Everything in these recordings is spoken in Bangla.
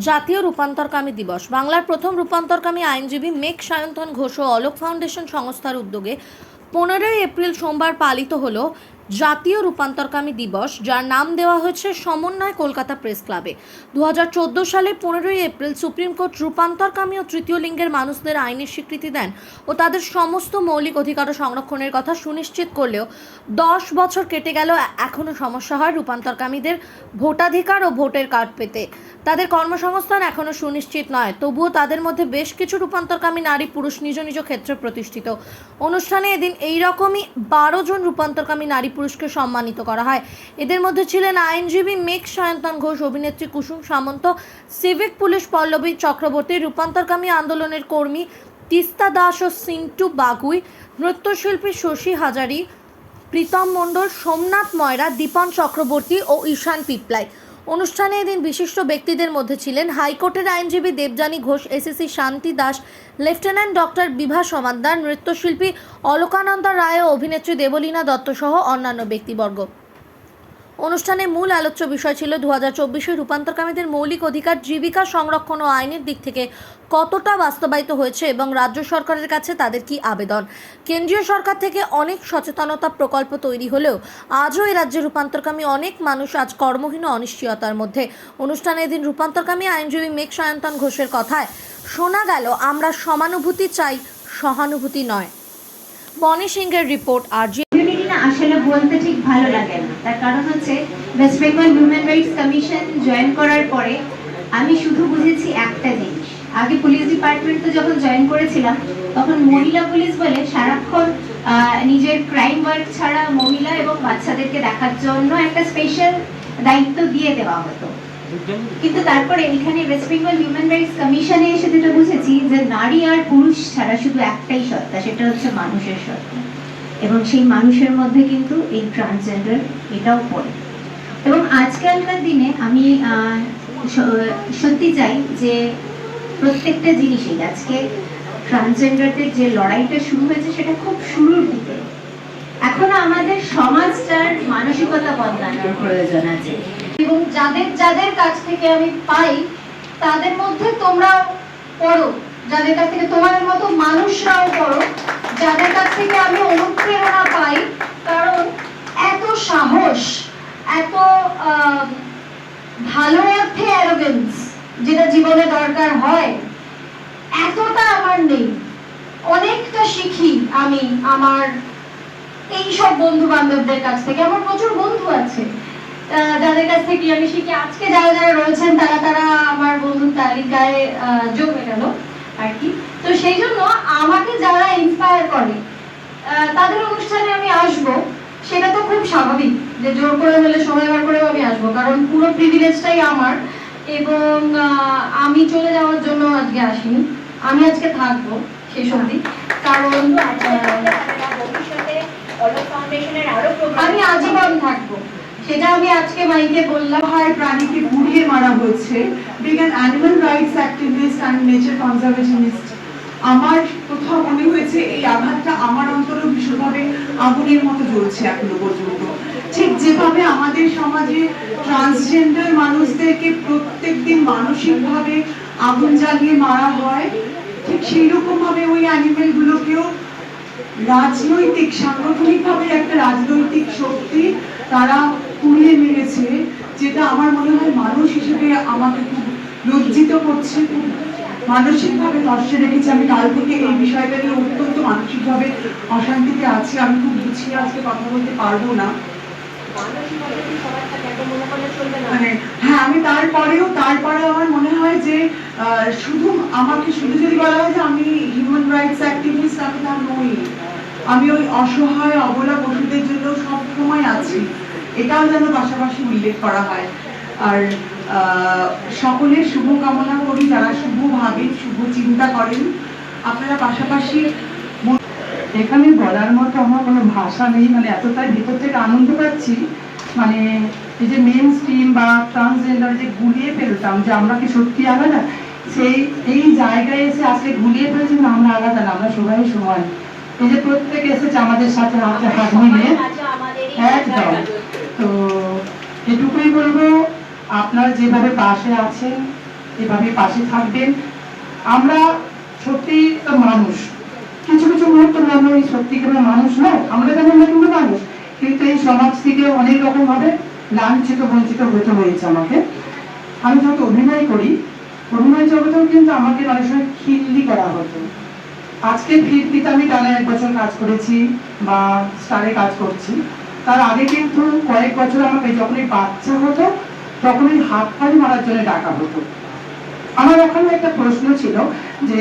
জাতীয় রূপান্তরকামী দিবস। বাংলার প্রথম রূপান্তরকামী আইনজীবী মেঘ সায়ন্তন ঘোষ ও অলোক ফাউন্ডেশন সংস্থার উদ্যোগে 15ই এপ্রিল সোমবার পালিত হল জাতীয় রূপান্তরকামী দিবস, যার নাম দেওয়া হয়েছে সমন্বয় কলকাতা প্রেস ক্লাবে। 2014 সালে 15ই এপ্রিল সুপ্রিম কোর্ট রূপান্তরকামী ও তৃতীয় লিঙ্গের মানুষদের আইনের স্বীকৃতি দেন ও তাদের সমস্ত মৌলিক অধিকার ও সংরক্ষণের কথা সুনিশ্চিত করলেও 10 বছর কেটে গেল, এখনও সমস্যা হয় রূপান্তরকামীদের ভোটাধিকার ও ভোটের কার্ড পেতে। তাদের কর্মসংস্থান এখনও সুনিশ্চিত নয়, তবুও তাদের মধ্যে বেশ কিছু রূপান্তরকামী নারী পুরুষ নিজ নিজ ক্ষেত্রে প্রতিষ্ঠিত। অনুষ্ঠানে এদিন এইরকমই 12 জন রূপান্তরকামী নারী পুরুষকে সম্মানিত করা হয়। এদের মধ্যে ছিলেন আইনজীবী মেঘ সায়ন্তন ঘোষ, অভিনেত্রী কুসুম সামন্ত, সিভিক পুলিশ পল্লবী চক্রবর্তী, রূপান্তরকামী আন্দোলনের কর্মী তিস্তা দাস ও সিন্টু বাগুই, নৃত্যশিল্পী শশী হাজারি, প্রীতম মণ্ডল, সোমনাথ ময়রা, দীপন চক্রবর্তী ও ঈশান পিপলাই। অনুষ্ঠানে এদিন বিশিষ্ট ব্যক্তিদের মধ্যে ছিলেন হাইকোর্টের আইনজীবী দেবযানী ঘোষ, এসএসসি শান্তি দাস, লেফটেন্যান্ট ডক্টর বিভা সমাদ্দার, নৃত্যশিল্পী অলকানন্দা রায় ও অভিনেত্রী দেবলীনা দত্ত সহ অন্যান্য ব্যক্তিবর্গ। অনুষ্ঠানে মূল আলোচ্য বিষয় ছিল 2024 রূপান্তরকামীদের মৌলিক অধিকার, জীবিকা সংরক্ষণ ও আইনের দিক থেকে কতটা বাস্তবায়িত হয়েছে এবং রাজ্য সরকারের কাছে তাদের কি আবেদন। কেন্দ্রীয় সরকার থেকে অনেক সচেতনতা প্রকল্প তৈরি হলেও আজও এই রাজ্যে রূপান্তরকামী অনেক মানুষ আজ কর্মহীন অনিশ্চয়তার মধ্যে। অনুষ্ঠানে এদিন রূপান্তরকামী আইনজীবী মেঘ সায়ন্তন ঘোষের কথায় শোনা গেল, আমরা সমানুভূতি চাই, সহানুভূতি নয়। বনি সিংহের রিপোর্ট। আর আসলে বলতে ঠিক ভালো লাগে না, তার কারণ হচ্ছে West Bengal human rights commission join করার পরে আমি শুধু বুঝেছি একটা জিনিস। আগে পুলিশ ডিপার্টমেন্টে যখন জয়েন করেছিলাম তখন মহিলা পুলিশ বলে সারাক্ষণ নিজের ক্রাইম ওয়ার্ক ছাড়া মহিলা এবং বাচ্চাদেরকে দেখার জন্য একটা স্পেশাল দায়িত্ব দিয়ে দেওয়া হতো। কিন্তু তারপরে এখানে ওয়েস্ট বেঙ্গল হিউম্যান রাইটস কমিশনে এসে যেটা বুঝেছি যে নারী আর পুরুষ ছাড়া শুধু একটাই সত্তা, সেটা হচ্ছে মানুষের সত্তা। এবং সেই মানুষের মধ্যে কিন্তু এই ট্রান্সজেন্ডার এটাও পড়ে। এবং আজকালকার দিনে আমি সত্যি চাই যে প্রত্যেকটা জিনিসই, আজকে ট্রান্সজেন্ডারদের যে লড়াইটা শুরু হয়েছে সেটা খুব শুরুর দিকে। এখনো আমাদের সমাজটার মানসিকতা বদলানোর প্রয়োজন আছে। এবং যাদের যাদের কাছ থেকে আমি পাই তাদের মধ্যে তোমরাও পড়ো, যাদের কাছ থেকে তোমাদের মতো মানুষরাও পড়ো, যাদের কাছ থেকে আমি অনুপ্রেরণা পাই। কারণ এত সাহস, এত ভালো অর্থে অ্যারোগেন্স যেটা জীবনে দরকার হয়, এতটা আমার নেই। অনেকটা শিখি আমি আমার এই সব বন্ধু বান্ধবদের কাছ থেকে। আমার প্রচুর বন্ধু আছে যাদের কাছ থেকে আমি শিখি। আজকে যারা যারা রয়েছেন তারা তারা আমার বন্ধুর তালিকায় যোগ হয়ে গেল আর কি। তো সেই জন্য আমাকে যারা ইন্সপায়ার করে তাদের অনুষ্ঠানে আমি আসব, সেটা তো খুব স্বাভাবিক যে জোর করে হলে সময় বার করেও আমি আসবো, কারণ পুরো প্রিভিলেজটাই আমার। এবং আমি চলে যাওয়ার জন্য আজকে আসিনি, আমি আজকে থাকবো শেষ অবধি। কারণ আমি আজীবন থাকবো, সেটা আমি আজকে মাইকে বললাম। প্রাণীকে পুড়িয়ে মারা হয়েছে, being an animal rights activist and nature conservationist, আমার কোথাও মনে হয়েছে এই আঘাতটা আমার অন্তরে ভীষণভাবে আগুনের মতো জ্বলছে এখনো পর্যন্ত। ঠিক যেভাবে আমাদের সমাজে ট্রান্সজেন্ডার মানুষদেরকে প্রত্যেকদিন মানসিকভাবে আগুন জ্বালিয়ে মারা হয়, ঠিক সেই রকম ভাবে ওই অ্যানিমেল গুলোকেও রাজনৈতিক, সাংগঠনিকভাবে একটা রাজনৈতিক শক্তি তারা পুড়িয়ে মেরেছে, যেটা আমার মনে হয় মানুষ হিসেবে আমাকে খুব লজ্জিত করছে, খুব মানসিকভাবে কষ্টে রেখেছে। আমি কাল থেকে এই বিষয়টা নিয়ে অত্যন্ত মানসিকভাবে অশান্তিতে আছি। আমি খুব গুছিয়ে আজকে কথা বলতে পারবো না। মানে হ্যাঁ, আমি তারপরেও আমার মনে হয় যে শুধু যদি বলা হয় যে আমি হিউম্যান রাইটস অ্যাক্টিভিস্ট, আমি তা নই। আমি ওই অসহায় অবলা পশুদের জন্য সব সময় আছি, এটাও যেন পাশাপাশি উল্লেখ করা হয়। আর সকলের শুভ কামনা করি, যারা শুভ ভাবেন, শুভ চিন্তা করেন। আপনারা পাশাপাশি, এখানে বলার মতো আমার কোনো ভাষা নেই। মানে এতটাই ভিতর থেকে আনন্দ পাচ্ছি। মানে এই যে মেন স্ট্রিম বা ট্রান্সজেন্ডার যে গুলিয়ে ফেলতাম যে আমরা কি সত্যি আলাদা, এই জায়গায় এসে আজকে গুলিয়ে ফেলছি না, আমরা আলাদা না, আমরা সবাই সমান। এই যে প্রত্যেকে এসেছে আমাদের সাথে হাতে হাত মিলে, একদম। তো এটুকুই বলবো, আপনারা যেভাবে পাশে আছেন এভাবে পাশে থাকবেন। আমরা সত্যি তো মানুষ, কিছু কিছু মুহূর্ত আমরা ওই সত্যিকারের মানুষ নয়, আমরা যেমন কিন্তু মানুষ, কিন্তু এই সমাজ থেকে অনেক রকম ভাবে লাঞ্ছিত বঞ্চিত হতে হয়েছে আমাকে। আমি যখন অভিনয় করি, অভিনয় জগতেও কিন্তু আমাকে অনেক সময় খিল্লি করা হতো। আজকে ফিরতিতে আমি টানা 1 বছর কাজ করেছি বা স্টারে কাজ করছি, তার আগে কিন্তু কয়েক বছর আমাকে যখনই বাচ্চা হতো তখনই হাত পানি মারার জন্য ডাকা হতো। আমার ওখানে একটা প্রশ্ন ছিল যে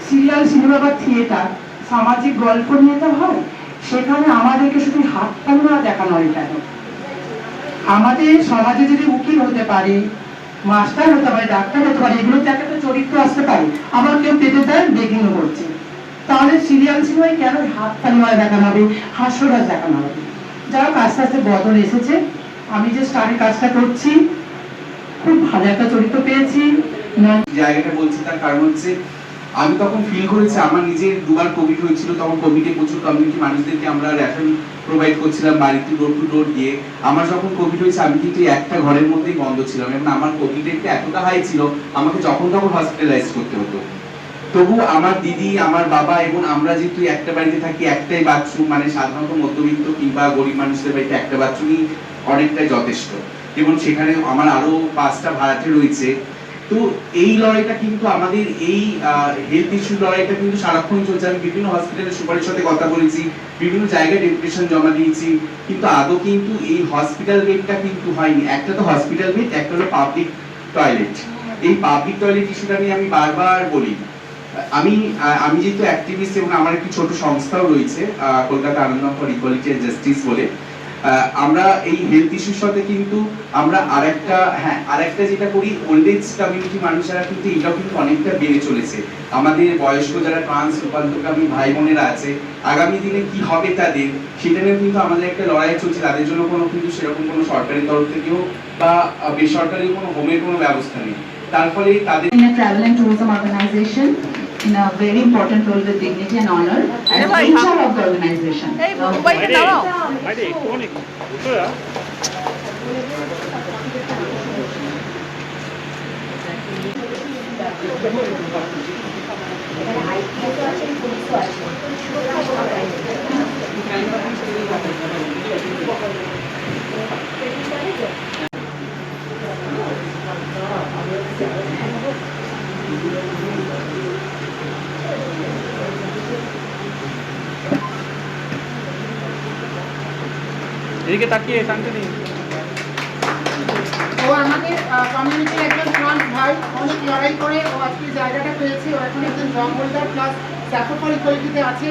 সিরিয়াল, সিনেমা বা থিয়েটার সামাজিক গল্প নিয়ে তো হয়, সেখানে আমাদেরকে শুধু হাত পানি মারা দেখানো হয় কেন? আমাদের সমাজে যদি উকিল হতে পারে, মাস্টার হতে পারে, ডাক্তার হতে পারে, এগুলোতে একটা চরিত্র আসতে পারে, আবার কেউ পেতে দেয় বেগিংও করছে, তাহলে সিরিয়াল সিনেমায় কেন হাত পানি মারা দেখানো হবে, হাস্যরস দেখানো হবে? যারা আস্তে আস্তে বদল এসেছে। আমি যে স্টারে কাজটা করছি, খুব ভালো একটা চরিত্র পেয়েছি। জায়গাটা বলছি তার কারণ হচ্ছে আমি তখন ফিল করেছি আমার নিজের দুবার কোভিড হয়েছিল, তখন কোভিডে প্রচুর কমিউনিটি মানুষদেরকে আমরা রেশন প্রোভাইড করছিলাম বাড়িতে ডোর টু ডোর গিয়ে। আমার যখন কোভিড হয়েছে আমি কিন্তু একটা ঘরের মধ্যেই বন্ধ ছিলাম এবং আমার কোভিড রেটটা এতটা হাই ছিল আমাকে যখন তখন হসপিটালাইজ করতে হতো। তবু আমার দিদি, আমার বাবা এবং আমরা যেহেতু একটা বাড়িতে থাকি, একটাই বাথরুম, মানে সাধারণত মধ্যবিত্ত কিংবা গরিব মানুষদের বাড়িতে একটা বাথরুমই অনেকটাই যথেষ্ট, এবং সেখানে আমার আরো 5টা ভাড়াটে রয়েছে। তো এই লড়াইটা কিন্তু আমাদের এই হেলথ ইস্যু লড়াইটা কিন্তু সারাক্ষণ চলছে। আমি বিভিন্ন হসপিটালের সুপারের সাথে কথা বলেছি, বিভিন্ন জায়গায় ডেপুটেশন জমা দিয়েছি, কিন্তু আদৌ কিন্তু এই হসপিটাল বেডটা কিন্তু হয়নি। একটা তো হসপিটাল বেড, একটা হলো পাবলিক টয়লেট। এই পাবলিক টয়লেট ইস্যুটা নিয়ে আমি বারবার বলি। আমি যেহেতু অ্যাক্টিভিস্ট এবং আমার একটি ছোট সংস্থাও রয়েছে, কলকাতা আন্দোলন ফর ইকুয়ালিটি এন্ড জাস্টিস বলে, আমরা এই হেলথ ইস্যুর সাথে কিন্তু আমরা আরেকটা যেটা করি, ওল্ড এজ কমিউনিটি মানুষেরা কিন্তু এটাও কিন্তু অনেকটা বেড়ে চলেছে। আমাদের বয়স্ক যারা ট্রান্স রূপান্তরকামী ভাই বোনেরা আছে, আগামী দিনে কি হবে তাদের, সেটা নিয়ে কিন্তু আমাদের একটা লড়াই চলছে। তাদের জন্য কিন্তু সেরকম কোনো সরকারি তরফ থেকেও বা বেসরকারি কোনো হোমের কোনো ব্যবস্থা নেই। তার ফলে তাদের in a travel and tourism organization in a very important role with dignity and honor as HR of the organization. এদিকে তাকিয়ে শান্তনি। ও আমাদের কমিউনিটির একজন ট্রান্স ভাই, অনেক লড়াই করে ও আজকে জায়গাটা পেয়েছে। ও এখন একজন জব হোল্ডার প্লাস স্যাফো ফর ইকুয়ালিটিতে আছে।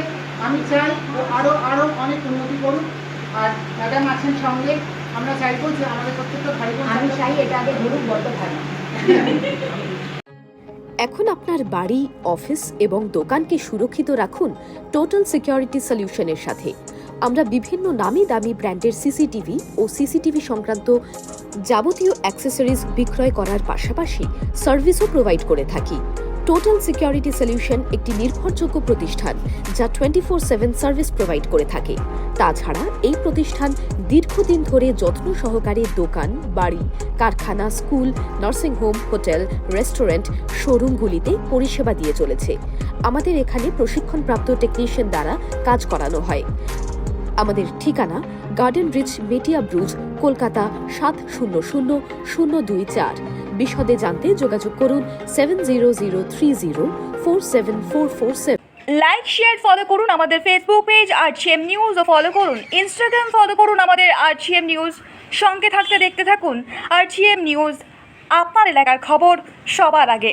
আমি চাই ও আরো অনেক উন্নতি করুক। আর ম্যাডাম আছেন সঙ্গে, আমরা চাইবো যে আমাদের প্রত্যেকটা ভাই বোন, আমি চাই এটা আগে ধরুক, বড্ড ভালো। এখন আপনার বাড়ি, অফিস এবং দোকানকে সুরক্ষিত রাখুন টোটাল সিকিউরিটি সলিউশনের সাথে। আমরা বিভিন্ন নামি দামি ব্র্যান্ডের সিসিটিভি ও সিসিটিভি সংক্রান্ত যাবতীয় অ্যাক্সেসরিজ বিক্রয় করার পাশাপাশি সার্ভিসও প্রোভাইড করে থাকি। টোটাল সিকিউরিটি সলিউশন একটি নির্ভরযোগ্য প্রতিষ্ঠান যা 24/7 সার্ভিস প্রোভাইড করে থাকে। তাছাড়া এই প্রতিষ্ঠান দীর্ঘদিন ধরে যত্ন সহকারে দোকান, বাড়ি, কারখানা, স্কুল, নার্সিংহোম, হোটেল, রেস্টুরেন্ট, শোরুমগুলিতে পরিষেবা দিয়ে চলেছে। আমাদের এখানে প্রশিক্ষণপ্রাপ্ত টেকনিশিয়ান দ্বারা কাজ করানো হয়। আমাদের ঠিকানা গার্ডেন রিচ, মেটিয়া ব্রুজ, কলকাতা 700024। বিশদে জানতে যোগাযোগ করুন 7003047447। লাইক, শেয়ার, ফলো করুন আমাদের ফেসবুক পেজ RGM নিউজ ও ফলো করুন ইনস্টাগ্রাম, ফলো করুন আমাদের RGM নিউজ। সঙ্গে থাকতে দেখতে থাকুন RGM নিউজ, আপনার এলাকার খবর সবার আগে।